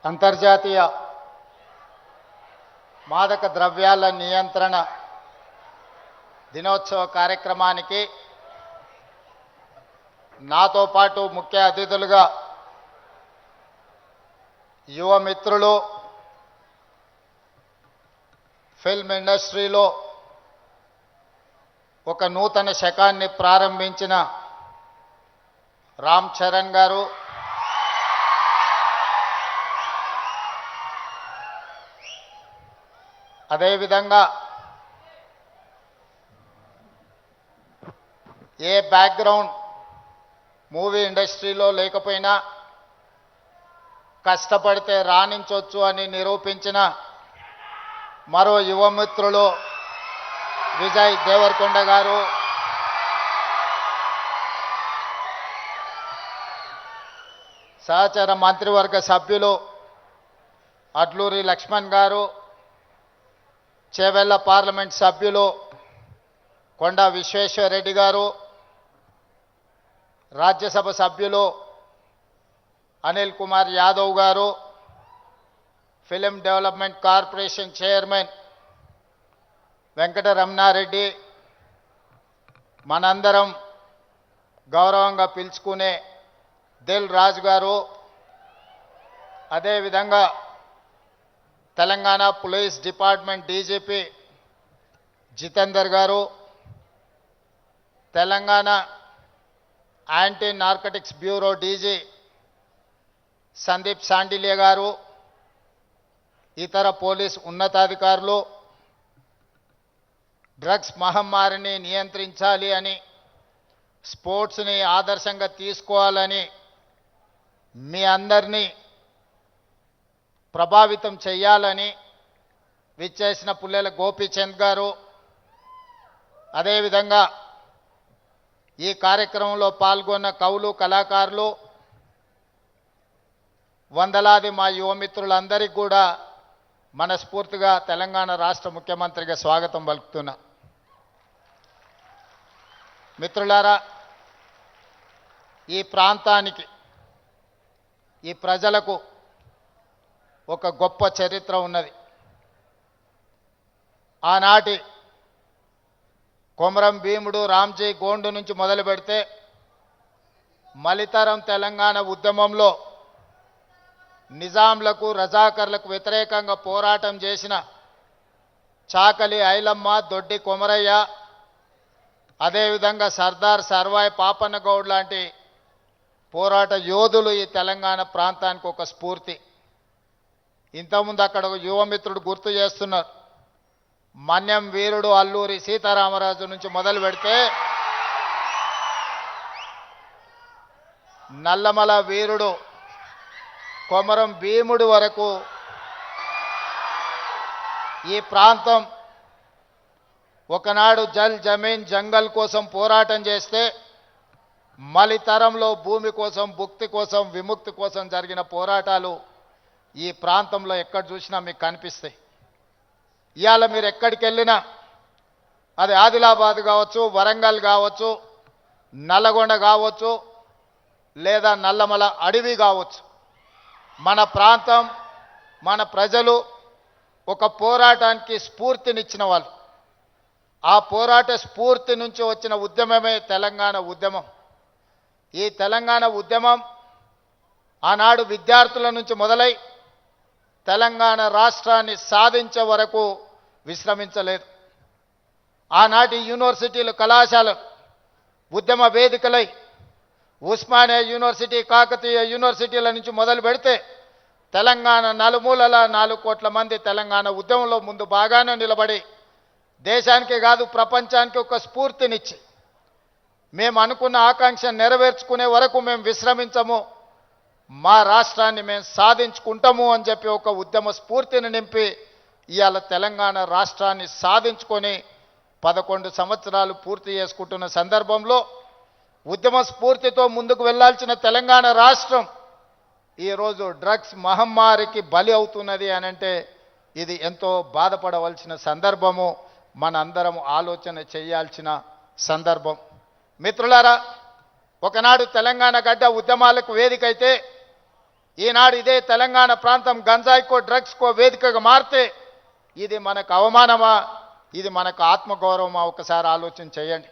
అంతర్జాతీయ మాదక ద్రవ్యాల నియంత్రణ దినోత్సవ కార్యక్రమానికి నాతో పాటు ముఖ్య అతిథులుగా యువ మిత్రులు, ఫిల్మ్ ఇండస్ట్రీలో ఒక నూతన శకాన్ని ప్రారంభించిన రామ్ చరణ్ గారు, అదేవిధంగా ఏ బ్యాక్గ్రౌండ్ మూవీ ఇండస్ట్రీలో లేకపోయినా కష్టపడితే రాణించవచ్చు అని నిరూపించిన మరో యువమిత్రులు విజయ్ దేవరకొండ గారు, సహచర మంత్రివర్గ సభ్యులు అడ్లూరి లక్ష్మణ్ గారు, చేవెళ్ల పార్లమెంట్ సభ్యులు కొండా విశ్వేశ్వరరెడ్డి గారు, రాజ్యసభ సభ్యులు అనిల్ కుమార్ యాదవ్ గారు, film development corporation chairman Venkataramana Reddy, మనందరం గౌరవంగా పిలుచుకునే దిల్ రాజు గారు, అదేవిధంగా Telangana police department DGP Jitender గారు, Telangana anti narcotics bureau DG Sandeep Sandilya గారు, ఇతర పోలీస్ ఉన్నతాధికారులు, డ్రగ్స్ మహమ్మారిని నియంత్రించాలి అని, స్పోర్ట్స్ని ఆదర్శంగా తీసుకోవాలని మీ అందరినీ ప్రభావితం చేయాలని విచ్చేసిన పుల్లెల గోపీచంద్ గారు, అదేవిధంగా ఈ కార్యక్రమంలో పాల్గొన్న కవులు, కళాకారులు, వందలాది మా యువమిత్రులందరికీ కూడా మనస్ఫూర్తిగా తెలంగాణ రాష్ట్ర ముఖ్యమంత్రిగా స్వాగతం పలుకుతున్నా. మిత్రులారా, ఈ ప్రాంతానికి, ఈ ప్రజలకు ఒక గొప్ప చరిత్ర ఉన్నది. ఆనాటి కొమరం భీముడు, రామ్జీ గోండు నుంచి మొదలు పెడితే మలితరం తెలంగాణ ఉద్యమంలో నిజాంలకు, రజాకర్లకు వ్యతిరేకంగా పోరాటం చేసిన చాకలి ఐలమ్మ, దొడ్డి కొమరయ్య, అదేవిధంగా సర్దార్ సర్వాయి పాపన్న గౌడ్ లాంటి పోరాట యోధులు ఈ తెలంగాణ ప్రాంతానికి ఒక స్ఫూర్తి. ఇంతకుముందు అక్కడ ఒక యువమిత్రుడు గుర్తు చేస్తున్నారు, మన్యం వీరుడు అల్లూరి సీతారామరాజు నుంచి మొదలు పెడితే నల్లమల వీరుడు కొమరం భీముడు వరకు ఈ ప్రాంతం ఒకనాడు జల్ జమీన్ జంగల్ కోసం పోరాటం చేస్తే మలితరంలో భూమి కోసం, భుక్తి కోసం, విముక్తి కోసం జరిగిన పోరాటాలు ఈ ప్రాంతంలో ఎక్కడ చూసినా మీకు కనిపిస్తాయి. ఇవాళ మీరు ఎక్కడికి వెళ్ళినా, అది ఆదిలాబాద్ కావచ్చు, వరంగల్ కావచ్చు, నల్లగొండ కావచ్చు, లేదా నల్లమల అడవి కావచ్చు, మన ప్రాంతం, మన ప్రజలు ఒక పోరాటానికి స్ఫూర్తినిచ్చిన వాళ్ళు. ఆ పోరాట స్ఫూర్తి నుంచి వచ్చిన ఉద్యమమే తెలంగాణ ఉద్యమం. ఈ తెలంగాణ ఉద్యమం ఆనాడు విద్యార్థుల నుంచి మొదలై తెలంగాణ రాష్ట్రాన్ని సాధించే వరకు విశ్రమించలేదు. ఆనాటి యూనివర్సిటీలు, కళాశాలలు ఉద్యమ వేదికలై ఉస్మానియా యూనివర్సిటీ, కాకతీయ యూనివర్సిటీల నుంచి మొదలు పెడితే తెలంగాణ నలుమూలల 4 కోట్ల మంది తెలంగాణ ఉద్యమంలో ముందు బాగానే నిలబడి దేశానికి కాదు ప్రపంచానికి ఒక స్ఫూర్తినిచ్చి మేము అనుకున్న ఆకాంక్ష నెరవేర్చుకునే వరకు మేము విశ్రమించము, మా రాష్ట్రాన్ని మేము సాధించుకుంటాము అని చెప్పి ఒక ఉద్యమ స్ఫూర్తిని నింపి ఇవాళ తెలంగాణ రాష్ట్రాన్ని సాధించుకొని 11 సంవత్సరాలు పూర్తి చేసుకుంటున్న సందర్భంలో ఉద్యమ స్ఫూర్తితో ముందుకు వెళ్లాల్సిన తెలంగాణ రాష్ట్రం ఈరోజు డ్రగ్స్ మహమ్మారికి బలి అవుతున్నది అనంటే ఇది ఎంతో బాధపడవలసిన సందర్భము, మనందరం ఆలోచన చేయాల్సిన సందర్భం. మిత్రులారా, ఒకనాడు తెలంగాణ గడ్డ ఉద్యమాలకు వేదికైతే ఈనాడు ఇదే తెలంగాణ ప్రాంతం గంజాయికో డ్రగ్స్కో వేదికగా మారితే ఇది మనకు అవమానమా, ఇది మనకు ఆత్మగౌరవమా? ఒకసారి ఆలోచన చేయండి.